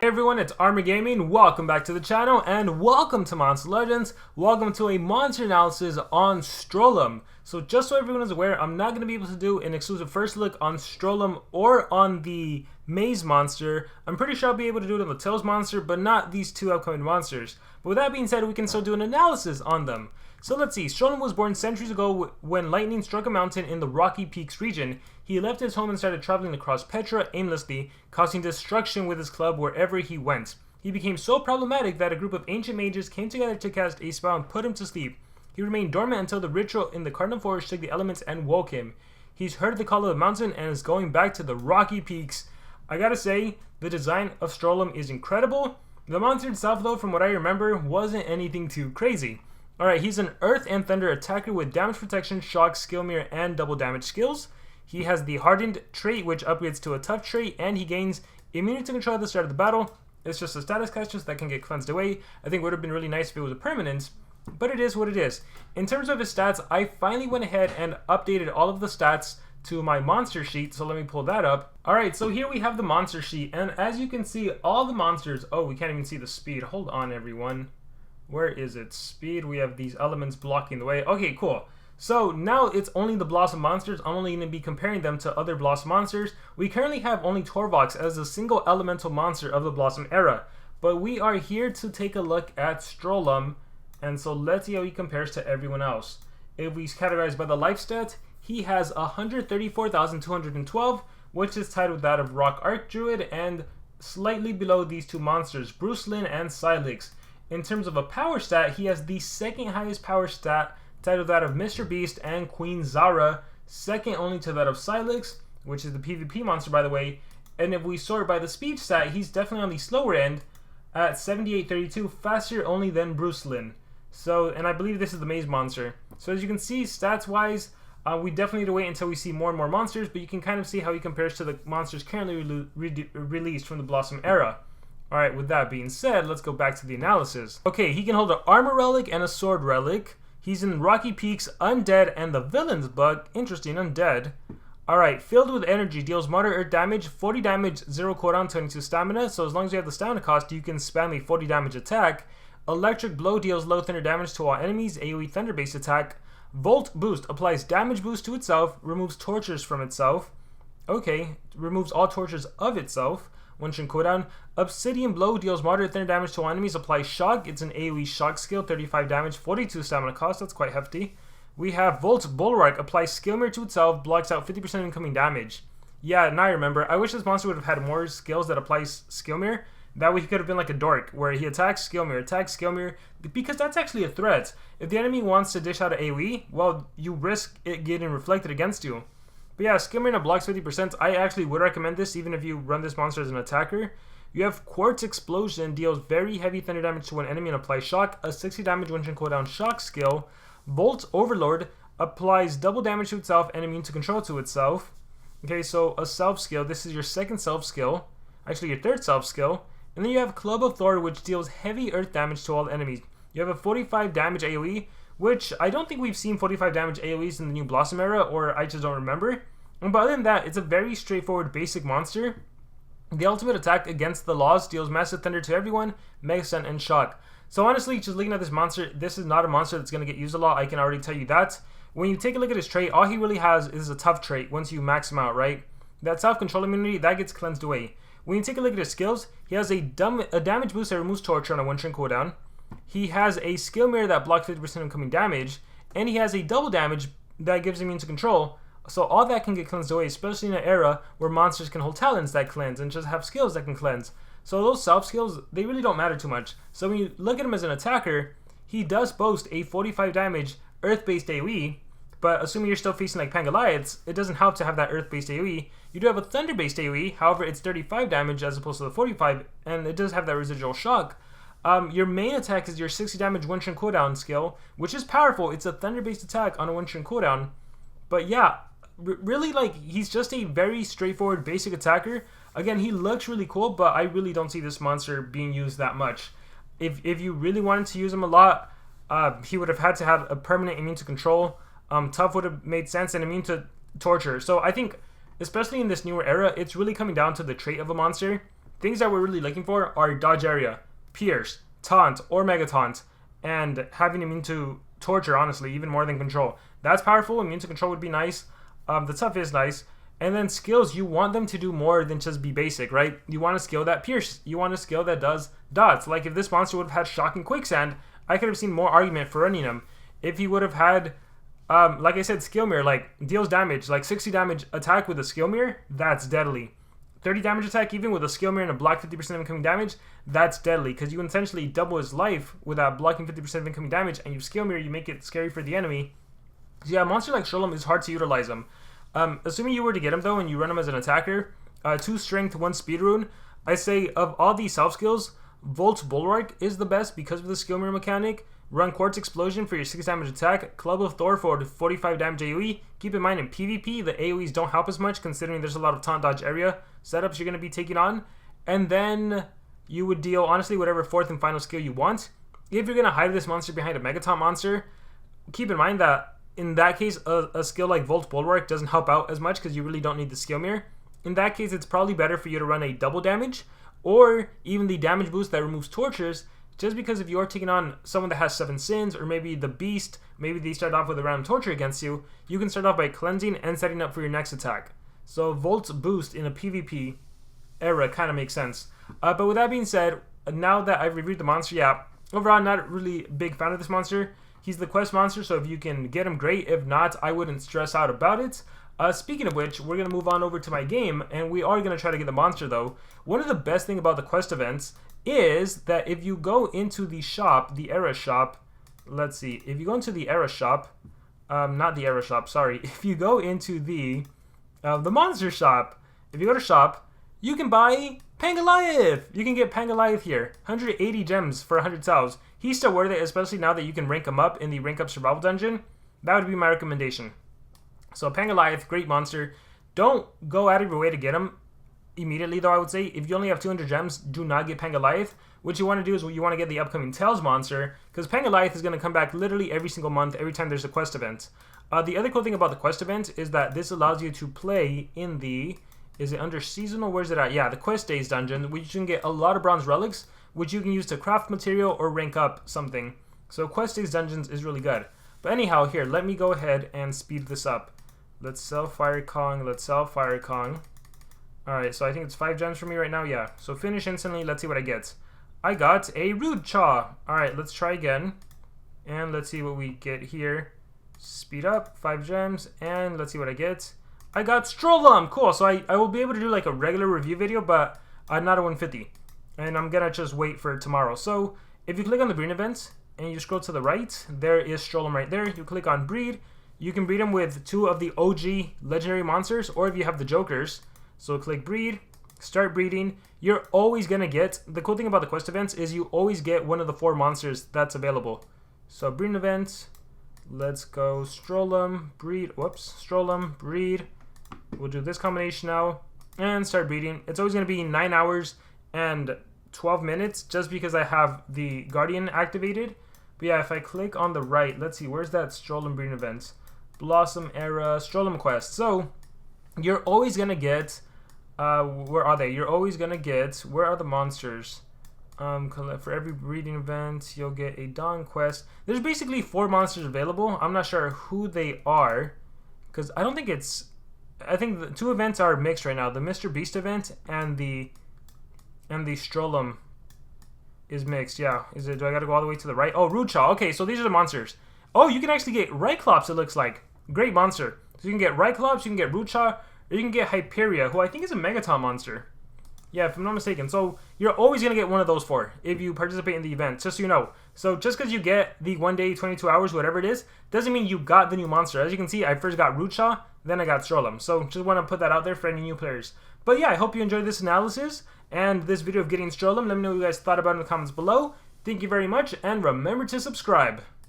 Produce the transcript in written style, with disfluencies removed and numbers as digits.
everyone, it's Armor Gaming. Welcome back to the channel and welcome to Monster Legends. Welcome to a monster analysis on Strolem. So just so everyone is aware, I'm not going to be able to do an exclusive first look on Strolem or on the Maze monster. I'm pretty sure I'll be able to do it on the Tails monster, but not these two upcoming monsters. But with that being said, we can still do an analysis on them. So let's see, Strolem was born centuries ago when lightning struck a mountain in the Rocky Peaks region. He left his home and started traveling across Petra aimlessly, causing destruction with his club wherever he went. He became so problematic that a group of ancient mages came together to cast a spell and put him to sleep. He remained dormant until the ritual in the Cardinal Forest took the elements and woke him. He's heard the call of the mountain and is going back to the Rocky Peaks. I gotta say, the design of Strolem is incredible. The monster itself though, from what I remember, wasn't anything too crazy. Alright, he's an Earth and Thunder attacker with damage protection, shock, skill mirror, and double damage skills. He has the Hardened trait, which upgrades to a Tough trait, and he gains immunity to control at the start of the battle. It's just a status cast that can get cleansed away. I think it would have been really nice if it was a permanent, but it is what it is. In terms of his stats, I finally went ahead and updated all of the stats to my monster sheet, so let me pull that up. Alright, so here we have the monster sheet, and as you can see, all the monsters... Oh, we can't even see the speed. Hold on, everyone. Where is it? Speed. We have these elements blocking the way. Okay, cool. So now it's only the Blossom monsters. I'm only going to be comparing them to other Blossom monsters. We currently have only Torvox as a single elemental monster of the Blossom era. But we are here to take a look at Strolem. And so let's see how he compares to everyone else. If we categorize by the life stat, he has 134,212, which is tied with that of Rock Archdruid, and slightly below these two monsters, Brucelin and Silix. In terms of a power stat, he has the second highest power stat, tied with that of Mr. Beast and Queen Zara, second only to that of Silix, which is the PvP monster by the way. And if we sort by the speed stat, he's definitely on the slower end at 7832, faster only than Brucelin. So, and I believe this is the Maze monster. So as you can see, stats wise, we definitely need to wait until we see more and more monsters, but you can kind of see how he compares to the monsters currently released from the Blossom era. Alright, with that being said, let's go back to the analysis. Okay, he can hold an armor relic and a sword relic. He's in Rocky Peaks, Undead, and the Villain's Bug. Interesting, Undead. Alright, filled with energy, deals moderate earth damage, 40 damage, 0 cooldown, 22 stamina. So as long as you have the stamina cost, you can spam a 40 damage attack. Electric Blow deals low thunder damage to all enemies, AoE thunder based attack. Volt Boost applies damage boost to itself, removes tortures from itself. Okay, removes all tortures of itself. One shin cooldown. Obsidian Blow deals moderate thunder damage to all enemies, applies shock. It's an AoE shock skill, 35 damage, 42 stamina cost. That's quite hefty. We have Volt's Bulwark, applies skill mirror to itself, blocks out 50% of incoming damage. Yeah, now I remember. I wish this monster would have had more skills that applies skill mirror. That way he could have been like a dork, where he attacks skill mirror, because that's actually a threat. If the enemy wants to dish out an AoE, well, you risk it getting reflected against you. But yeah, skill mirror blocks 50%. I actually would recommend this even if you run this monster as an attacker. You have Quartz Explosion, deals very heavy thunder damage to an enemy and applies shock, a 60 damage one-shot cooldown shock skill. Bolt Overlord applies double damage to itself and immune to control to itself. Okay, so a self skill. This is your second self skill. Actually, your third self skill. And then you have Club of Thor, which deals heavy earth damage to all enemies. You have a 45 damage AoE, which I don't think we've seen 45 damage AoEs in the new Blossom era, or I just don't remember. But other than that, it's a very straightforward basic monster. The ultimate attack against the laws deals massive thunder to everyone, mega stun, and shock. So honestly, just looking at this monster, this is not a monster that's going to get used a lot, I can already tell you that. When you take a look at his trait, all he really has is a tough trait once you max him out, right? That self-control immunity, that gets cleansed away. When you take a look at his skills, he has a damage boost that removes torture on a one-turn cooldown. He has a skill mirror that blocks 50% of incoming damage, and he has a double damage that gives immune to control. So all that can get cleansed away, especially in an era where monsters can hold talents that cleanse and just have skills that can cleanse. So those self skills, they really don't matter too much. So when you look at him as an attacker, he does boast a 45 damage earth-based AoE, but assuming you're still facing like Pangoliaths, it doesn't help to have that earth-based AoE. You do have a thunder-based AoE, however it's 35 damage as opposed to the 45, and it does have that residual shock. Your main attack is your 60 damage one-shot cooldown skill, which is powerful. It's a thunder-based attack on a one-shot cooldown. But yeah, really, like, he's just a very straightforward basic attacker. Again, he looks really cool, but I really don't see this monster being used that much. If you really wanted to use him a lot, he would have had to have a permanent immune to control. Tough would have made sense, and immune to torture. So I think, especially in this newer era, it's really coming down to the trait of a monster. things that we're really looking for are dodge area, pierce, taunt, or mega taunt, and having immune to torture, honestly, even more than control. That's powerful. Immune to control would be nice. The tough is nice. And then skills, you want them to do more than just be basic, right? You want a skill that pierce. You want a skill that does dots. Like if this monster would have had Shocking Quicksand, I could have seen more argument for running him. If he would have had, like I said, Skill Mirror, like deals damage, like 60 damage attack with a Skill Mirror, that's deadly. 30 damage attack even with a Skill Mirror and a block 50% of incoming damage, that's deadly. Because you essentially double his life without blocking 50% of incoming damage, and you Skill Mirror, you make it scary for the enemy. So yeah, a monster like Strolem is hard to utilize him. Assuming you were to get him though and you run him as an attacker, 2 strength, 1 speed rune, I say of all these self skills, Volt's Bulwark is the best because of the Skill Mirror mechanic. Run Quartz Explosion for your 6 damage attack, Club of Thor for 45 damage AoE. Keep in mind in PvP, the AoEs don't help as much considering there's a lot of taunt dodge area setups you're going to be taking on. And then you would deal, honestly, whatever 4th and final skill you want. If you're going to hide this monster behind a Megaton monster, keep in mind that in that case, a skill like Volt Bulwark doesn't help out as much because you really don't need the Skill Mirror. In that case, it's probably better for you to run a double damage or even the damage boost that removes tortures, just because if you are taking on someone that has 7 sins or maybe the beast, maybe they start off with a random torture against you, you can start off by cleansing and setting up for your next attack. So Volt's boost in a PvP era kind of makes sense. But with that being said, now that I've reviewed the monster, yeah, overall not really a big fan of this monster. He's the quest monster, so if you can get him, great. If not, I wouldn't stress out about it. Speaking of which, we're going to move on over to my game, and we are going to try to get the monster, though. One of the best things about the quest events is that if you go into the shop, the era shop, let's see, if you go into the era shop, not the era shop, sorry. If you go into the monster shop, if you go to shop, you can buy Pangoliath! You can get Pangoliath here. 180 gems for 100 cells. He's still worth it, especially now that you can rank him up in the rank up survival dungeon. That would be my recommendation. So Pangoliath, great monster. Don't go out of your way to get him immediately, though, I would say. If you only have 200 gems, do not get Pangoliath. What you want to do is you want to get the upcoming Tails monster, because Pangoliath is going to come back literally every single month, every time there's a quest event. The other cool thing about the quest event is that this allows you to play in the... Is it under seasonal? Where's it at? Yeah, the quest days dungeon, which you can get a lot of bronze relics, which you can use to craft material or rank up something. So quest days dungeons is really good. But anyhow, here, let me go ahead and speed this up. Let's sell Fire Kong. Let's sell Fire Kong. Alright, so I think it's 5 gems for me right now. Yeah. So finish instantly. Let's see what I get. I got a Rude Chaw. Alright, let's try again. And let's see what we get here. Speed up. 5 gems. And let's see what I get. I got Strolem! Cool, so I will be able to do like a regular review video, but not a 150. And I'm gonna just wait for tomorrow. So, if you click on the breeding event, and you scroll to the right, there is Strolem right there. You click on breed. You can breed him with 2 of the OG legendary monsters, or if you have the jokers. So click breed, start breeding. You're always gonna get, the cool thing about the quest events is you always get one of the 4 monsters that's available. So breeding event, let's go Strolem, breed, whoops, Strolem, breed. We'll do this combination now and start breeding. It's always going to be 9 hours and 12 minutes just because I have the Guardian activated. But yeah, if I click on the right, let's see, where's that Strolem breeding event? Blossom era, Strolem quest. So you're always going to get, where are they? You're always going to get, where are the monsters? For every breeding event, you'll get a Dawn quest. There's basically 4 monsters available. I'm not sure who they are because I don't think it's... I think the 2 events are mixed right now. The Mr. Beast event and the Strolem is mixed. Yeah. Is it? Do I gotta go all the way to the right? Oh, Rude Chaw. Okay, so these are the monsters. Oh, you can actually get Ryclops, it looks like. Great monster. So you can get Ryclops, you can get Rude Chaw, or you can get Hyperia, who I think is a Megaton monster. Yeah, if I'm not mistaken. So you're always gonna get one of those 4 if you participate in the event, just so you know. So just because you get the 1 day, 22 hours, whatever it is, doesn't mean you got the new monster. As you can see, I first got Rude Chaw, then I got Strolem. So just want to put that out there for any new players. But yeah, I hope you enjoyed this analysis and this video of getting Strolem. Let me know what you guys thought about it in the comments below. Thank you very much, and remember to subscribe.